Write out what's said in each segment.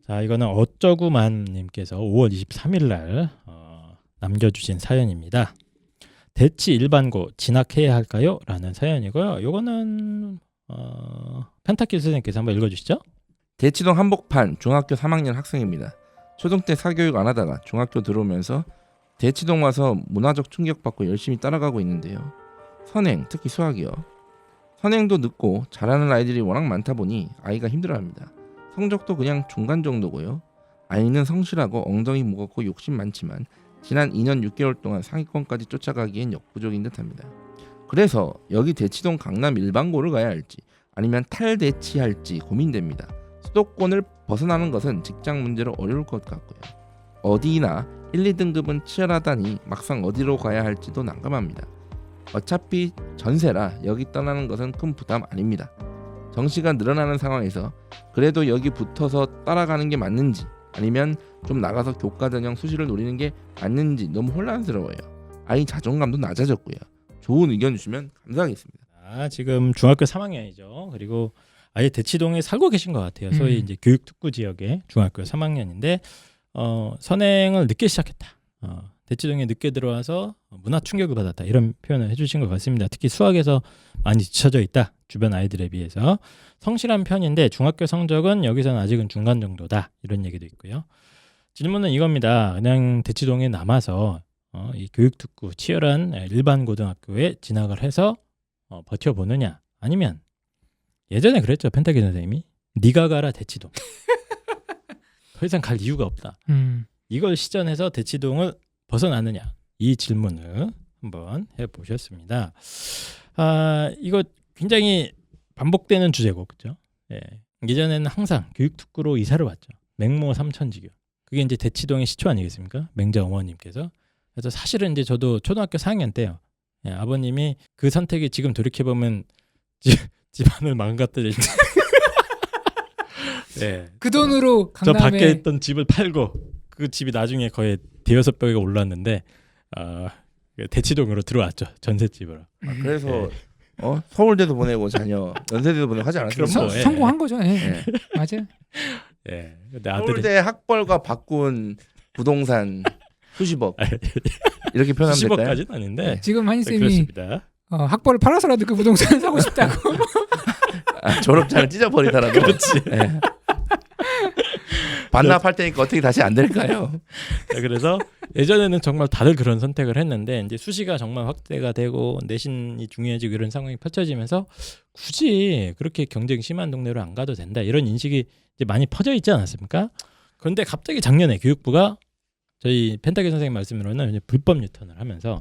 자, 이거는 어쩌구만님께서 5월 23일 날 남겨주신 사연입니다. 대치 일반고 진학해야 할까요? 라는 사연이고요. 이거는 펜타키 선생님께서 한번 읽어주시죠. 대치동 한복판 중학교 3학년 학생입니다. 초등 때 사교육 안 하다가 중학교 들어오면서 대치동 와서 문화적 충격받고 열심히 따라가고 있는데요. 선행, 특히 수학이요. 선행도 늦고 잘하는 아이들이 워낙 많다 보니 아이가 힘들어합니다. 성적도 그냥 중간 정도고요. 아이는 성실하고 엉덩이 무겁고 욕심 많지만 지난 2년 6개월 동안 상위권까지 쫓아가기엔 역부족인 듯합니다. 그래서 여기 대치동 강남 일반고를 가야 할지 아니면 탈대치할지 고민됩니다. 수도권을 벗어나는 것은 직장 문제로 어려울 것 같고요. 어디나 1, 2등급은 치열하다니 막상 어디로 가야 할지도 난감합니다. 어차피 전세라 여기 떠나는 것은 큰 부담 아닙니다. 정시가 늘어나는 상황에서 그래도 여기 붙어서 따라가는 게 맞는지 아니면 좀 나가서 교과 전형 수시를 노리는 게 맞는지 너무 혼란스러워요. 아이 자존감도 낮아졌고요. 좋은 의견 주시면 감사하겠습니다. 지금 중학교 3학년이죠. 그리고 아예 대치동에 살고 계신 것 같아요. 소위 이제 교육특구 지역의 중학교 3학년인데 선행을 늦게 시작했다. 대치동에 늦게 들어와서 문화 충격을 받았다. 이런 표현을 해주신 것 같습니다. 특히 수학에서 많이 뒤처져 있다. 주변 아이들에 비해서. 성실한 편인데 중학교 성적은 여기서는 아직은 중간 정도다. 이런 얘기도 있고요. 질문은 이겁니다. 그냥 대치동에 남아서 이 교육특구 치열한 일반 고등학교에 진학을 해서 버텨보느냐. 아니면 예전에 그랬죠. 펜타키 선생님이. 네가 가라 대치동. 더 이상 갈 이유가 없다. 이걸 시전해서 대치동을 벗어나느냐. 이 질문을 한번 해보셨습니다. 이거 굉장히 반복되는 주제고, 그렇죠? 예. 예전에는 항상 교육특구로 이사를 왔죠. 맹모 삼천지교. 그게 이제 대치동의 시초 아니겠습니까? 맹자 어머님께서. 그래서 사실은 이제 저도 초등학교 4학년 때요. 예, 아버님이 그 선택이 지금 돌이켜보면 집안을 망가뜨린. 예. 그 돈으로 강남에 저 밖에 있던 집을 팔고 그 집이 나중에 거의 대여섯 벽에 올랐는데 대치동으로 들어왔죠. 전셋집으로. 그래서 서울대도 보내고 자녀 연세대도 보내고 하지 않았어요? 성공한 거죠. 예. 맞아요. 예. 근데 서울대 학벌과 바꾼 부동산 수십억 이렇게 표현하면 될까요? 10억까지는 아닌데 지금 한희 쌤이 그렇습니다. 학벌을 팔아서라도 그 부동산을 사고 싶다고. 졸업장을 찢어버리더라도. 그렇지. 네. 반납할 테니까 어떻게 다시 안 될까요? 그래서 예전에는 정말 다들 그런 선택을 했는데 이제 수시가 정말 확대가 되고 내신이 중요해지고 이런 상황이 펼쳐지면서 굳이 그렇게 경쟁이 심한 동네로 안 가도 된다 이런 인식이 이제 많이 퍼져 있지 않았습니까? 그런데 갑자기 작년에 교육부가 저희 펜타키 선생님 말씀으로는 이제 불법 유턴을 하면서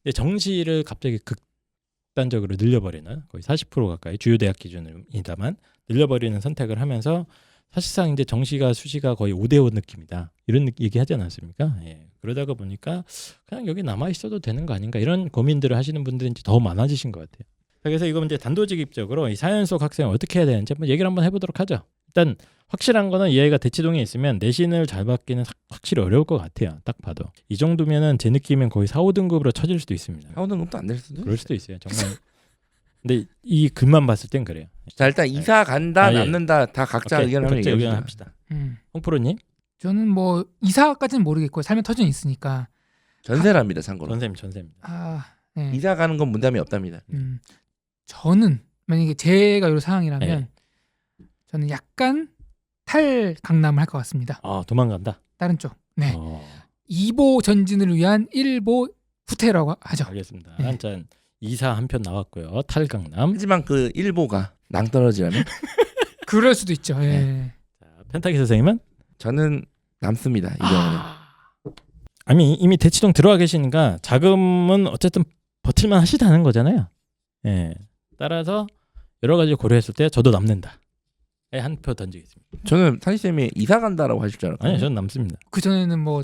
이제 정시를 갑자기 극단적으로 늘려버리는 거의 40% 가까이 주요 대학 기준입니다만 늘려버리는 선택을 하면서 사실상 이제 정시가 수시가 거의 5대5 느낌이다. 이런 얘기 하지 않았습니까? 예. 그러다가 보니까 그냥 여기 남아 있어도 되는 거 아닌가 이런 고민들을 하시는 분들이 이제 더 많아지신 것 같아요. 그래서 이거 이제 단도직입적으로 이 사연 속 학생을 어떻게 해야 되는지 한번 얘기를 한번 해보도록 하죠. 일단 확실한 거는 이 아이가 대치동에 있으면 내신을 잘 받기는 확실히 어려울 것 같아요. 딱 봐도. 이 정도면은 제 느낌엔 거의 4, 5등급으로 쳐질 수도 있습니다. 4, 5등급도 안 될 수도 그럴 수도 있어요. 정말. 근데 이 글만 봤을 땐 그래요. 자 일단 이사 간다 남는다 다 각자 의견을 얘기합시다. 홍프로님? 저는 뭐 이사까지는 모르겠고 삶의 터전이 있으니까 전세랍니다. 참고로. 전세입니다. 네. 이사 가는 건 문제점이 없답니다. 저는 만약에 제가 이런 상황이라면 저는 약간 탈강남을 할 것 같습니다. 도망간다? 다른 쪽. 네. 2보 전진을 위한 1보 후퇴라고 하죠. 알겠습니다. 한잔 이사 한 편 나왔고요. 탈강남. 하지만 그 1보가 낭떠러지라면? 그럴 수도 있죠. 예. 네. 자, 펜타키 선생님은? 저는 남습니다. 이 경우는. 아니 이미 대치동 들어와 계시니까 자금은 어쨌든 버틸만 하시다는 거잖아요. 예. 따라서 여러 가지 고려했을 때 저도 남는다. 한 표 던지겠습니다. 저는 타니쌤이 이사 간다라고 하실 줄 알았거든요. 아니요, 저는 남습니다. 그 전에는 뭐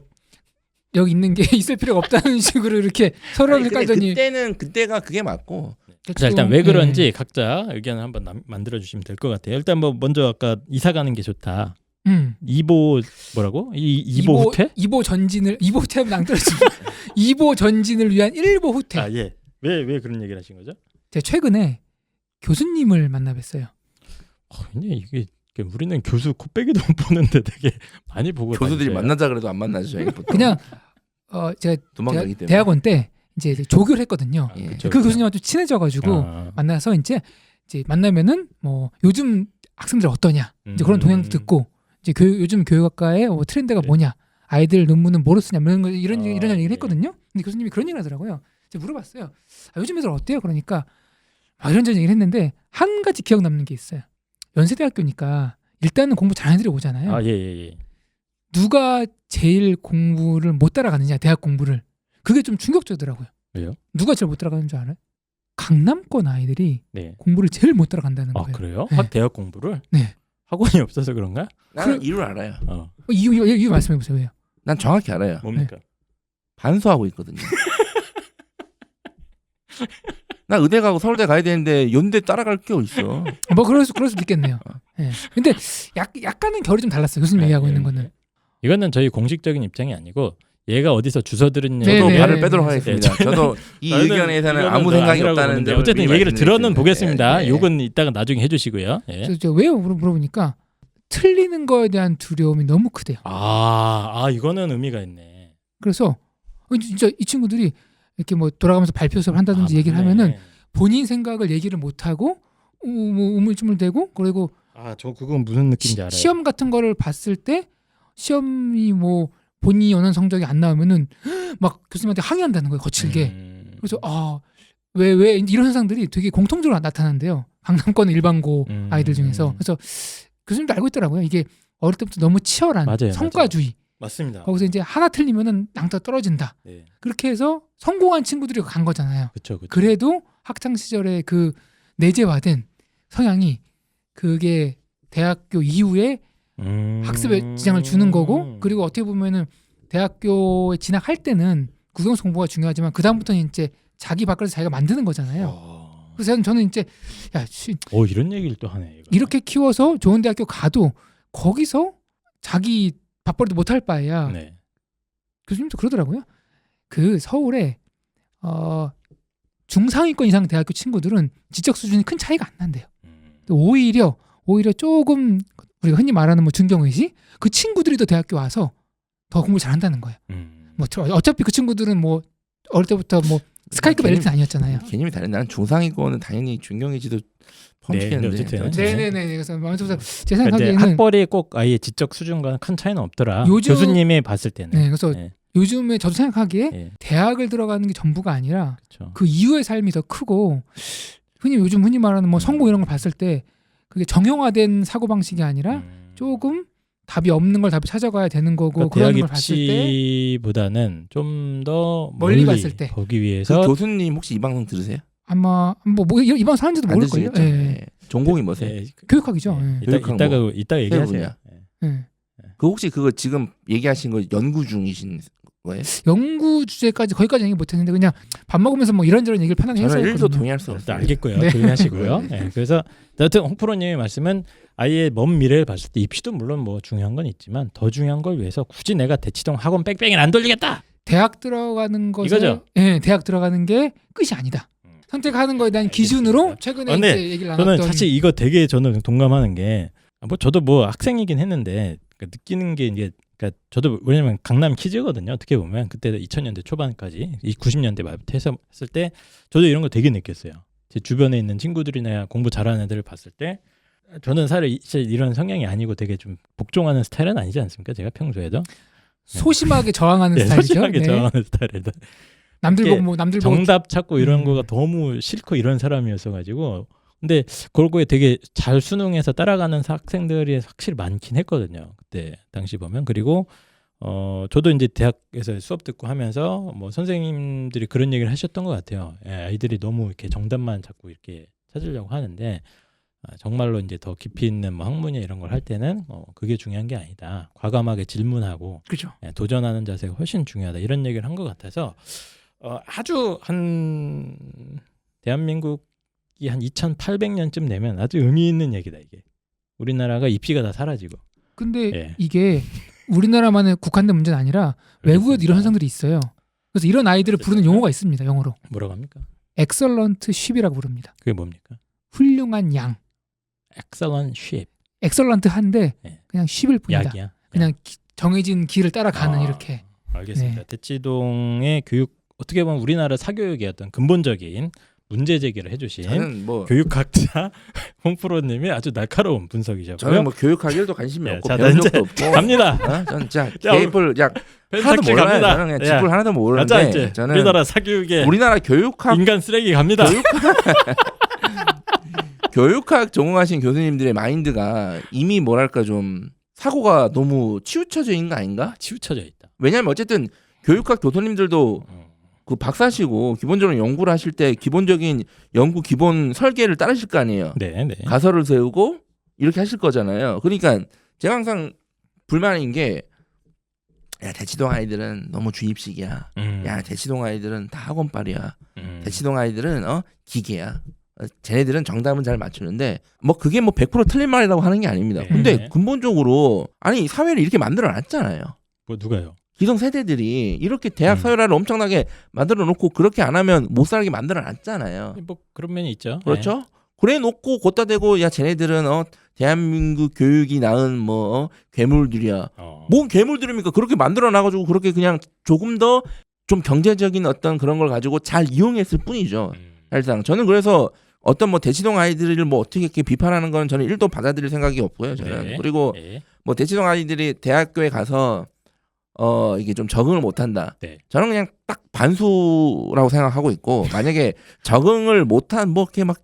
여기 있는 게 있을 필요가 없다는 식으로 이렇게 서로를 깔더니 그때가 그게 맞고. 자, 일단 왜 그런지 각자 의견을 한번 만들어 주시면 될 것 같아요. 일단 뭐 먼저 아까 이사 가는 게 좋다. 이보 뭐라고? 이보 후퇴? 이보 전진을 이보 후퇴하면 안 떨어지죠. 이보 전진을 위한 일보 후퇴. 아 예. 왜 그런 얘기를 하신 거죠? 제가 최근에 교수님을 만나 뵀어요. 근데 이게 우리는 교수 코빼기도 못 보는데 되게 많이 보고 교수들이 다니세요. 만나자 그래도 안 만나죠. 저희 보통. 그냥 제가 도망가기 때문에. 대학원 때 이제 조교를 했거든요. 예. 그쵸, 그 그쵸. 교수님하고 친해져가지고 아, 만나서 이제 만나면은 뭐 요즘 학생들 어떠냐 이제 그런 동향도 듣고 이제 요즘 교육학과의 트렌드가 네. 뭐냐, 뭐냐, 아이들 논문은 뭐로 쓰냐 이런 아, 얘기를 예. 했거든요. 근데 교수님이 그런 얘기를 하더라고요. 제가 물어봤어요. 요즘 애들 어때요? 그러니까 이런저런 얘기를 했는데 한 가지 기억 남는 게 있어요. 연세대학교니까 일단은 공부 잘하는 애들이 오잖아요. 예. 누가 제일 공부를 못 따라가느냐, 대학 공부를. 그게 좀 충격적이더라고요. 왜요? 누가 제일 못 따라가는 줄 알아요? 강남권 아이들이 네. 공부를 제일 못 따라간다는 아 거예요. 그래요? 네. 대학 공부를? 네. 학원이 없어서 그런가? 나는 이유를 알아요. 이유 말씀해 보세요. 왜요? 난 정확히 알아요. 뭡니까? 반수하고 있거든요. 나 의대 가고 서울대 가야 되는데 연대 따라갈 게 어딨어. 뭐 그럴 수도 있겠네요. 예. 근데 약간은 결이 좀 달랐어요. 교수님 얘기하고 예, 있는 예. 거는. 이거는 저희 공식적인 입장이 아니고 얘가 어디서 주워 들은 네, 저도 네, 발을 네, 빼도록 네. 하겠습니다. 저도 이 저희는 의견에서는 이거는 아무 생각이 아니라고 없다는 보는데 점을 어쨌든 미리 얘기를 들어는 말씀드리겠습니다. 보겠습니다. 예, 예. 요건 이따가 나중에 해주시고요. 예. 저 왜요? 물어보니까 틀리는 거에 대한 두려움이 너무 크대요. 이거는 의미가 있네. 그래서 진짜 이 친구들이 이렇게 뭐 돌아가면서 발표 수업을 한다든지 얘기를 그러네. 하면은 본인 생각을 얘기를 못 하고 우물쭈물대고, 그리고 저 그건 무슨 느낌인지 알아요. 시험 같은 거를 봤을 때 시험이 뭐 본인이 원하는 성적이 안 나오면은 막 교수님한테 항의한다는 거예요, 거칠게. 그래서 왜 이런 현상들이 되게 공통적으로 나타난대요. 강남권 일반고 아이들 중에서. 그래서 교수님도 알고 있더라고요. 이게 어릴 때부터 너무 치열한 맞아요, 성과주의. 맞습니다. 거기서 이제 하나 틀리면은 낭떠 떨어진다. 네. 그렇게 해서 성공한 친구들이 간 거잖아요. 그렇죠. 그래도 학창 시절에 그 내재화된 성향이 그게 대학교 이후에 학습에 지장을 주는 거고, 그리고 어떻게 보면은 대학교에 진학할 때는 국영수 공부가 중요하지만 그 다음부터는 이제 자기 밖에서 자기가 만드는 거잖아요. 그래서 저는 이제 이런 얘기를 또 하네. 이거. 이렇게 키워서 좋은 대학교 가도 거기서 자기 밥벌이도 못할 바에야. 네. 교수님도 그러더라고요. 그 서울에 중상위권 이상 대학교 친구들은 지적 수준이 큰 차이가 안 난대요. 오히려 조금 우리가 흔히 말하는 뭐 중경의시, 그 친구들이 더 대학교 와서 더 공부 잘한다는 거예요. 뭐 어차피 그 친구들은 뭐 어릴 때부터 뭐 스카이급 엘리트 아니었잖아요. 개념이 다른. 나는 중상위권은 당연히 중경의지도 포함시켰는데. 어쨌든. 네네네. 그래서 제 그러니까 생각에는 학벌이 꼭 아예 지적 수준과는 큰 차이는 없더라. 요즘- 교수님이 봤을 때는. 네, 그래서 네. 요즘에 저도 생각하기에 네. 대학을 들어가는 게 전부가 아니라 그렇죠. 그 이후의 삶이 더 크고, 요즘 흔히 말하는 뭐 성공 이런 걸 봤을 때 그게 정형화된 사고 방식이 아니라 조금 답이 없는 걸 답을 찾아가야 되는 거고, 그러니까 그런 대학 걸 봤을 때 입시보다는 좀 더 멀리 봤을 때. 보기 그 위해서 교수님 혹시 이 방송 들으세요? 아마 뭐 이번 사는지도 안 모를걸요. 들으시겠죠? 예. 예. 전공이 뭐세요? 네, 교육학이죠. 네. 예. 교육학 이따가 얘기하세요. 네. 예. 그 혹시 그거 지금 얘기하신 거 연구 중이신 거예요? 연구 주제까지 거기까지 얘기 못했는데 그냥 밥 먹으면서 뭐 이런저런 얘기를 편하게 저는 했어요. 1도 동의할 수 일단 없어요. 알겠고요. 네. 조용하시고요. 네, 그래서 여튼 홍프로님의 말씀은 아예 먼 미래를 봤을 때 입시도 물론 뭐 중요한 건 있지만 더 중요한 걸 위해서 굳이 내가 대치동 학원 뺑뺑이를 안 돌리겠다. 대학 들어가는 것에 이거죠? 예, 대학 들어가는 게 끝이 아니다. 선택하는 거에 대한 기준으로 최근에 근데 이제 얘기를 저는 나눴던. 사실 이거 되게 저는 동감하는 게 뭐 저도 뭐 학생이긴 했는데 느끼는 게 이게 그러니까 저도 왜냐면 강남 키즈거든요. 어떻게 보면 그때 2000년대 초반까지 이 90년대 말부터 했을 때 저도 이런 거 되게 느꼈어요. 제 주변에 있는 친구들이나 공부 잘하는 애들을 봤을 때 저는 사실 이런 성향이 아니고 되게 좀 복종하는 스타일은 아니지 않습니까? 제가 평소에도 소심하게 저항하는 네, 스타일이죠. 소심하게 네. 저항하는 스타일이다. 남들 이렇게 보고 뭐 남들 보고 정답 찾고 이런 거가 너무 싫고 이런 사람이었어가지고 근데 그거에 되게 잘 수능해서 따라가는 학생들이 확실히 많긴 했거든요. 그때 당시 보면. 그리고 저도 이제 대학에서 수업 듣고 하면서 뭐 선생님들이 그런 얘기를 하셨던 것 같아요. 아이들이 너무 이렇게 정답만 자꾸 이렇게 찾으려고 하는데 정말로 이제 더 깊이 있는 뭐 학문이나 이런 걸 할 때는 그게 중요한 게 아니다. 과감하게 질문하고 그렇죠. 도전하는 자세가 훨씬 중요하다. 이런 얘기를 한 것 같아서 아주 한 대한민국이 한 2800년쯤 되면 아주 의미 있는 얘기다 이게. 우리나라가 입시가 다 사라지고 근데 예. 이게 우리나라만의 국한된 문제는 아니라 외국에도 이런 현상들이 있어요. 그래서 이런 아이들을 부르는 용어가 있습니다. 영어로. 뭐라고 합니까? excellent sheep이라고 부릅니다. 그게 뭡니까? 훌륭한 양. excellent sheep. excellent 한데 예. 그냥 sheep일 뿐이다. 약이야. 그냥 정해진 길을 따라가는 아, 이렇게. 알겠습니다. 네. 대치동의 교육 어떻게 보면 우리나라 사교육의 어떤 근본적인 문제 제기를 해주신 저는 뭐 교육학자 홍프로님이 아주 날카로운 분석이셨고요. 저는 뭐 교육학에도 관심이 예, 없고 자, 배운 이제 적도 없고 갑니다. 저는 진짜 자, 개입을 하나도 펜타키 몰라요. 갑니다. 저는 그냥 예. 집을 하나도 가자 모르는데 이제 저는 우리나라 사교육의 우리나라 교육학 인간 쓰레기 갑니다. 교육학 전공하신 교수님들의 마인드가 이미 뭐랄까 좀 사고가 너무 치우쳐져 있는 거 아닌가? 치우쳐져 있다. 왜냐하면 어쨌든 교육학 교수님들도 그 박사시고 기본적으로 연구를 하실 때 기본적인 연구 기본 설계를 따르실 거 아니에요. 네, 네. 가설을 세우고 이렇게 하실 거잖아요. 그러니까 제가 항상 불만인 게 야, 대치동 아이들은 너무 주입식이야. 야, 대치동 아이들은 다 학원빨이야. 대치동 아이들은 기계야. 쟤네들은 정답은 잘 맞추는데 뭐 그게 뭐 100% 틀린 말이라고 하는 게 아닙니다. 네. 근데 근본적으로 아니 사회를 이렇게 만들어 놨잖아요. 뭐 누가요? 기성 세대들이 이렇게 대학 사회를 엄청나게 만들어 놓고 그렇게 안 하면 못 살게 만들어 놨잖아요. 뭐 그런 면이 있죠. 그렇죠? 그래 놓고 걷다 대고 야 쟤네들은 대한민국 교육이 낳은 괴물들이야. 뭔 괴물들입니까? 그렇게 만들어 놔가지고 그렇게 그냥 조금 더 좀 경제적인 어떤 그런 걸 가지고 잘 이용했을 뿐이죠. 사실상 저는 그래서 어떤 대치동 아이들을 어떻게 이렇게 비판하는 건 저는 1도 받아들일 생각이 없고요. 저는 네. 그리고 네. 대치동 아이들이 대학교에 가서 이게 좀 적응을 못한다. 네. 저는 그냥 딱 반수라고 생각하고 있고 만약에 적응을 못한 이렇게 막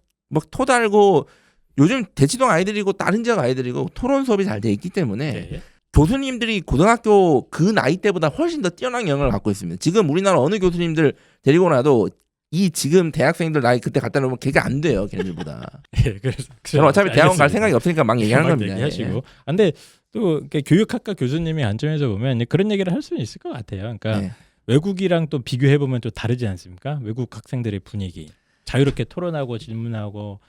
토달고 요즘 대치동 아이들이고 다른 지역 아이들이고 토론 수업이 잘 돼 있기 때문에 네. 교수님들이 고등학교 그 나이 때보다 훨씬 더 뛰어난 영역을 갖고 있습니다. 지금 우리나라 어느 교수님들 데리고 나도 이 지금 대학생들 나이 그때 갖다 놓으면 걔가 안 돼요. 걔네들보다. 예, 그래서 저는 어차피 대학원 갈 알겠습니다. 생각이 없으니까 막 얘기하는 막 겁니다. 얘기하시고. 예. 근데 또 이렇게 교육학과 교수님의 관점에서 보면 이제 그런 얘기를 할 수는 있을 것 같아요. 그러니까 네. 외국이랑 또 비교해 보면 또 다르지 않습니까? 외국 학생들의 분위기, 자유롭게 토론하고 질문하고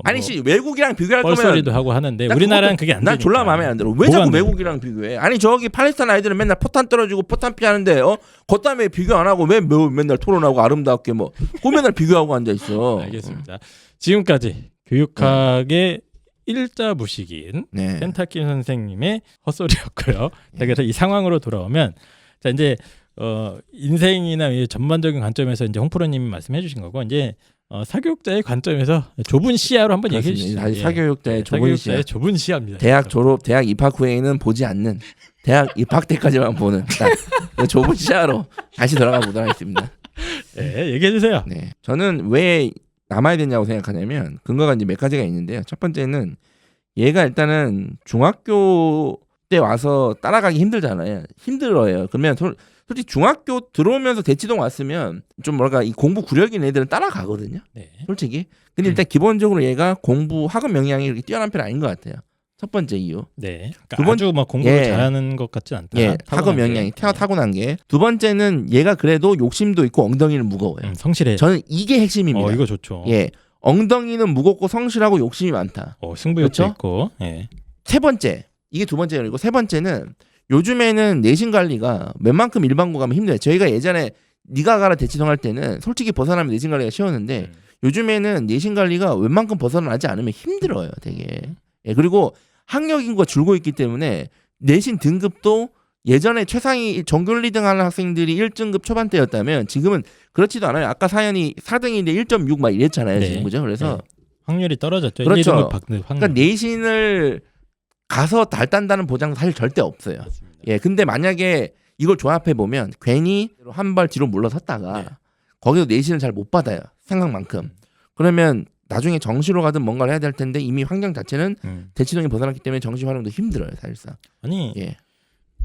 아니 외국이랑 비교할 거면 뻘소리도 하고 하는데 난 우리나라는 그게 안 되니까. 난 졸라 마음에 안 들어. 왜 뭐가 자꾸 안 돼? 외국이랑 비교해? 아니 저기 팔레스타인 아이들은 맨날 포탄 떨어지고 포탄 피하는데 그다음에 비교 안 하고 왜 맨날 토론하고 아름답게 그 맨날 비교하고 앉아 있어. 알겠습니다. 지금까지 교육학의 일자 무식인 네. 펜타키 선생님의 헛소리였고요. 자, 그래서 이 상황으로 돌아오면 자 이제 인생이나 이 전반적인 관점에서 이제 홍프로님이 말씀해주신 거고 이제 사교육자의 관점에서 좁은 시야로 한번 얘기해 주시죠. 다시 사교육자의 좁은 사교육자의 시야. 좁은 시야입니다. 대학 졸업, 대학 입학 후에는 보지 않는 대학 입학 때까지만 보는 그 좁은 시야로 다시 돌아가 보도록 하겠습니다. 네, 얘기해 주세요. 네, 저는 왜 남아야 되냐고 생각하냐면 근거가 이제 몇 가지가 있는데요. 첫 번째는 얘가 일단은 중학교 때 와서 따라가기 힘들잖아요. 힘들어요. 그러면 솔직히 중학교 들어오면서 대치동 왔으면 좀 이 공부 구력인 애들은 따라가거든요. 네. 솔직히. 근데 일단 기본적으로 얘가 공부 학업 역량이 이렇게 뛰어난 편은 아닌 것 같아요. 첫 번째 이유. 네. 그러니까 두 번- 아주 공부를 예. 잘하는 것 같지 않다. 예, 학업 역량이 타고난 게. 두 번째는 얘가 그래도 욕심도 있고 엉덩이는 무거워요. 성실해. 저는 이게 핵심입니다. 이거 좋죠. 예, 엉덩이는 무겁고 성실하고 욕심이 많다. 승부욕도 그렇죠? 있고. 예. 세 번째, 이게 두 번째가 그리고 세 번째는 요즘에는 내신 관리가 웬만큼 일반고 가면 힘들어요. 저희가 예전에 네가 가라 대치동 할 때는 솔직히 벗어나면 내신 관리가 쉬웠는데 요즘에는 내신 관리가 웬만큼 벗어나지 않으면 힘들어요, 되게. 예, 그리고 학력 인구가 줄고 있기 때문에 내신 등급도 예전에 최상위 전교 1, 2등 하는 학생들이 1등급 초반대였다면 지금은 그렇지도 않아요. 아까 사연이 4등인데 1.6 막 이랬잖아요, 네. 지금 그죠? 그래서 확률이 떨어졌죠. 그렇죠. 1, 2등급 받는 확률. 그러니까 내신을 가서 달 딴다는 보장 사실 절대 없어요. 맞습니다. 예, 근데 만약에 이걸 조합해 보면 괜히 한 발 뒤로 물러섰다가 네. 거기서 내신을 잘 못 받아요. 생각만큼. 그러면 나중에 정시로 가든 뭔가를 해야 될 텐데 이미 환경 자체는 대치동이 벗어났기 때문에 정시 활용도 힘들어요, 사실상. 아니 예,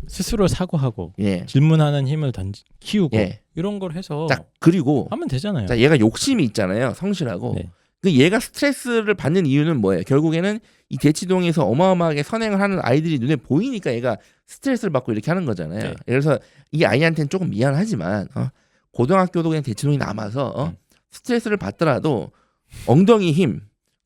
스스로 사고하고 예, 질문하는 힘을 키우고 예. 이런 걸 해서 자 그리고 하면 되잖아요. 자 얘가 욕심이 있잖아요, 성실하고. 네. 그 얘가 스트레스를 받는 이유는 뭐예요? 결국에는 이 대치동에서 어마어마하게 선행을 하는 아이들이 눈에 보이니까 얘가 스트레스를 받고 이렇게 하는 거잖아요. 네. 그래서 이 아이한테는 조금 미안하지만 고등학교도 그냥 대치동이 남아서 스트레스를 받더라도 엉덩이 힘,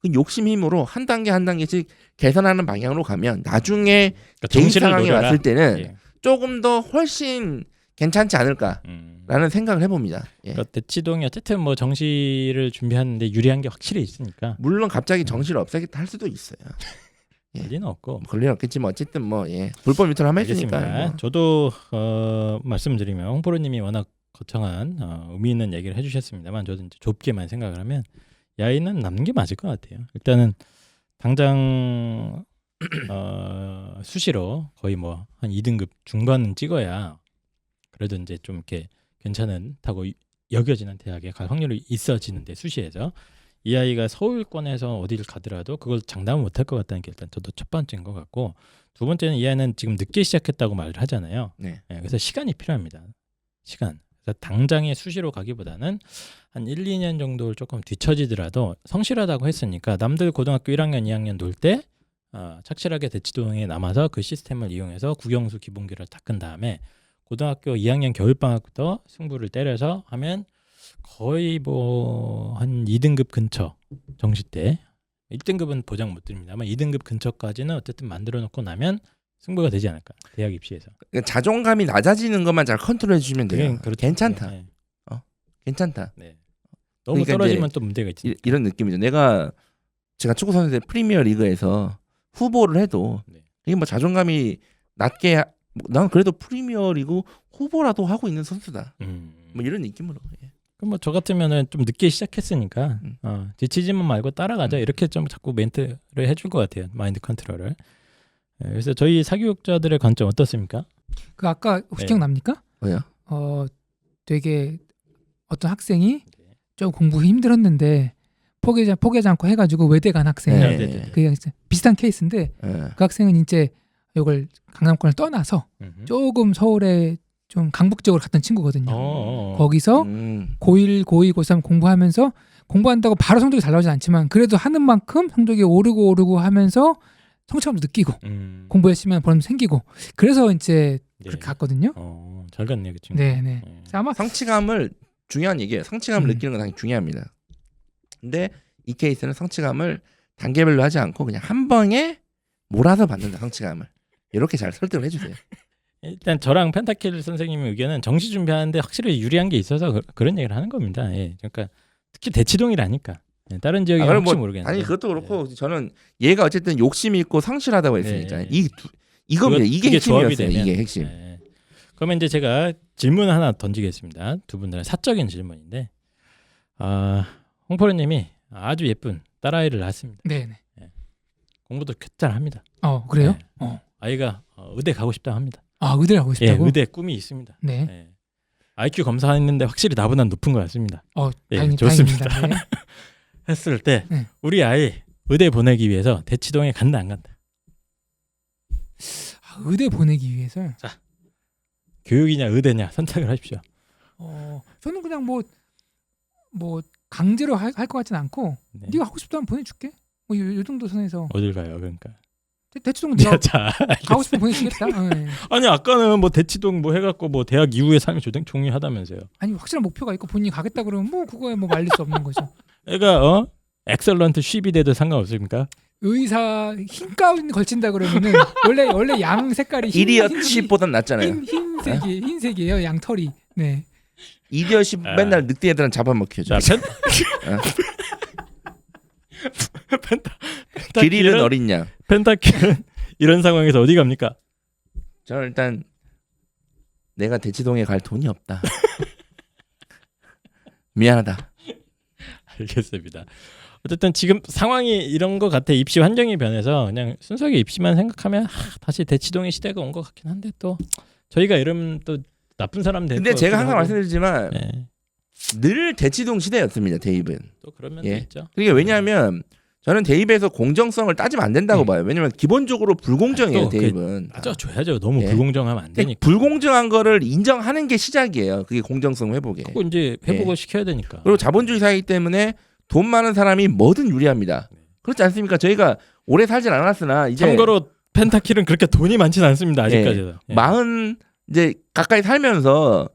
그 욕심 힘으로 한 단계 한 단계씩 개선하는 방향으로 가면 나중에 그러니까 개인 정신을 상황이 노려라. 왔을 때는 예. 조금 더 훨씬 괜찮지 않을까라는 생각을 해봅니다. 예. 그러니까 대치동이 어쨌든 뭐 정시를 준비하는데 유리한 게 확실히 있으니까 물론 갑자기 정시를 없애겠다 할 수도 있어요. 예. 권리는 없고. 그럴 리는 없겠지만 어쨌든 뭐 예. 불법 유턴을 하면 알겠습니다. 했으니까. 뭐. 저도 말씀드리면 홍보로님이 워낙 거창한 의미 있는 얘기를 해주셨습니다만 저도 이제 좁게만 생각을 하면 야이는 남는 게 맞을 것 같아요. 일단은 당장 수시로 거의 뭐 한 2등급 중반은 찍어야 그래도 이제 좀 이렇게 괜찮다고 여겨지는 대학에 갈 확률이 있어지는데 수시에서 이 아이가 서울권에서 어디를 가더라도 그걸 장담을 못할 것 같다는 게 일단 저도 첫 번째인 것 같고 두 번째는 이 아이는 지금 늦게 시작했다고 말을 하잖아요. 네. 예, 그래서 시간이 필요합니다. 시간. 그래서 당장에 수시로 가기보다는 한 1, 2년 정도를 조금 뒤처지더라도 성실하다고 했으니까 남들 고등학교 1학년, 2학년 놀 때 착실하게 대치동에 남아서 그 시스템을 이용해서 국영수 기본기를 닦은 다음에 고등학교 2학년 겨울방학부터 승부를 때려서 하면 거의 뭐 한 2등급 근처 정시 때 1등급은 보장 못 드립니다만 2등급 근처까지는 어쨌든 만들어 놓고 나면 승부가 되지 않을까 대학 입시에서. 그러니까 자존감이 낮아지는 것만 잘 컨트롤해 주시면 돼요. 그렇죠. 괜찮다. 네. 괜찮다. 네. 너무 그러니까 떨어지면 또 문제가 있지. 이런 느낌이죠. 제가 축구 선수들 프리미어 리그에서 후보를 해도 네. 이게 뭐 자존감이 낮게 난 그래도 프리미어 리그 후보라도 하고 있는 선수다. 뭐 이런 느낌으로. 예. 그럼 뭐 저 같으면은 좀 늦게 시작했으니까 지치지만 말고 따라가자 이렇게 좀 자꾸 멘트를 해줄 것 같아요. 마인드 컨트롤을. 예, 그래서 저희 사교육자들의 관점 어떻습니까? 그 아까 혹시 네. 기억납니까? 뭐요? 되게 어떤 학생이 좀 공부 힘들었는데 포기하지 않고 해가지고 외대 간 학생. 네. 그 비슷한 케이스인데 예. 그 학생은 이제 이걸 강남권을 떠나서 조금 서울에 좀 강북 쪽으로 갔던 친구거든요. 거기서 고1, 고2, 고3 공부하면서 공부한다고 바로 성적이 잘 나오진 않지만 그래도 하는 만큼 성적이 오르고 하면서 성취감도 느끼고 공부 열심히 하면 보람 생기고 그래서 이제 그렇게 갔거든요. 잘 갔네요, 그 친구. 네. 아마 성취감을 중요한 얘기예요. 성취감을 느끼는 건 당연히 중요합니다. 근데 이 케이스는 성취감을 단계별로 하지 않고 그냥 한 방에 몰아서 받는다. 성취감을 이렇게 잘 설득을 해주세요. 일단 저랑 펜타킬 선생님의 의견은 정시 준비하는데 확실히 유리한 게 있어서 그런 얘기를 하는 겁니다. 예, 그러니까 특히 대치동이라니까 예, 다른 지역이 그럼 혹시 뭐, 모르겠는데. 아니 그것도 그렇고 저는 얘가 어쨌든 욕심이 있고 성실하다고 했으니까 네. 이겁니다. 이게 그게 조합이 핵심이었어요. 되면, 이게 핵심. 예. 그러면 이제 제가 질문 하나 던지겠습니다. 두 분들의 사적인 질문인데, 홍포르님이 아주 예쁜 딸아이를 낳았습니다. 네. 공부도 잘합니다. 그래요? 네. 아이가 의대 가고 싶다 합니다. 의대를 하고 예, 싶다고? 의대 꿈이 있습니다. 네. 예. IQ 검사했는데 확실히 나보다 높은 것 같습니다. 예, 좋습니다. 다행입니다. 네. 했을 때 네. 우리 아이 의대 보내기 위해서 대치동에 간다 안 간다. 의대 보내기 위해서 교육이냐 의대냐 선택을 하십시오. 저는 그냥 뭐 강제로 할 것 같진 않고 네. 네가 하고 싶다면 보내줄게. 뭐 요 정도 선에서 어딜 가요 그러니까. 대치동 네가 자, 가고 싶으면 보내주겠다. 네. 아니 아까는 뭐 대치동 뭐 해갖고 뭐 대학 이후의 삶이 종료하다면서요. 아니 확실한 목표가 있고 본인이 가겠다 그러면 뭐 그거에 뭐 말릴 수 없는 거죠. 애가 엑셀런트 쉽이 돼도 상관없습니까? 의사 흰 가운 걸친다 그러면은 원래 양 색깔이 이리엇십보단 낫잖아요. 흰색이에요. 양 털이. 네. 이리엇십 맨날 늑대 애들은 잡아먹혀줘. 자, 길이는 어린 양. 펜타킬은 이런 상황에서 어디 갑니까? 저는 일단 내가 대치동에 갈 돈이 없다. 미안하다. 알겠습니다. 어쨌든 지금 상황이 이런 것 같아. 입시 환경이 변해서 그냥 순수하게 입시만 생각하면 다시 대치동의 시대가 온 것 같긴 한데 또 저희가 이러면 또 나쁜 사람 되고. 근데 제가 항상 말씀드리지만 네. 늘 대치동 시대였습니다. 대입은. 또 그런 면도 예. 있죠. 그게 왜냐하면 저는 대입에서 공정성을 따지면 안 된다고 봐요. 왜냐면 기본적으로 불공정해요. 또 대입은. 맞아줘야죠. 너무 예. 불공정하면 안 되니까. 불공정한 거를 인정하는 게 시작이에요. 그게 공정성 회복에. 그거 이제 회복을 시켜야 되니까. 그리고 자본주의 사회이기 때문에 돈 많은 사람이 뭐든 유리합니다. 그렇지 않습니까? 저희가 오래 살진 않았으나 이제 참고로 펜타킬은 그렇게 돈이 많지는 않습니다. 아직까지도. 예. 마흔 이제 가까이 살면서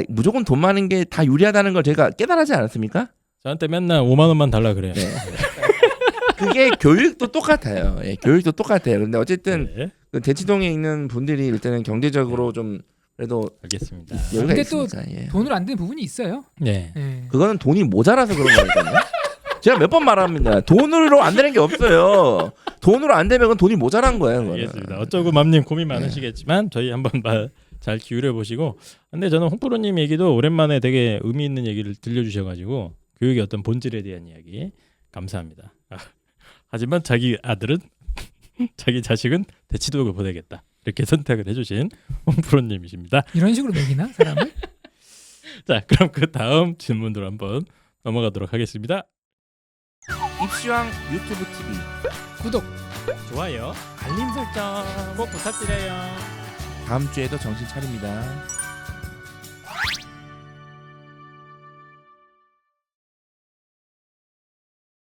무조건 돈 많은 게 다 유리하다는 걸 제가 깨달았지 않았습니까? 저한테 맨날 5만 원만 달라 그래요. 네. 그게 교육도 똑같아요. 예, 교육도 똑같아요. 근데 어쨌든 네, 그 대치동에 있는 분들이 일단은 경제적으로 좀 그래도 알겠습니다. 여유가 근데 또 있으니까. 예. 돈으로 안 되는 부분이 있어요. 네. 예. 그거는 돈이 모자라서 그런 거거든요. 제가 몇 번 말합니다. 돈으로 안 되는 게 없어요. 돈으로 안 되면 그건 돈이 모자란 거예요. 그거는. 알겠습니다. 어쩌고 맘님 고민 많으시겠지만 저희 한번 말 잘 기울여 보시고. 근데 저는 홍프로님 얘기도 오랜만에 되게 의미 있는 얘기를 들려주셔가지고 교육의 어떤 본질에 대한 이야기 감사합니다. 하지만 자기 아들은 자기 자식은 대치동을 보내겠다 이렇게 선택을 해주신 홍프로님이십니다. 이런 식으로 매기나 사람을? 자, 그럼 그 다음 질문으로 한번 넘어가도록 하겠습니다. 입시왕 유튜브 TV 구독. 좋아요, 알림 설정 꼭 부탁드려요. 다음 주에도 정신 차립니다.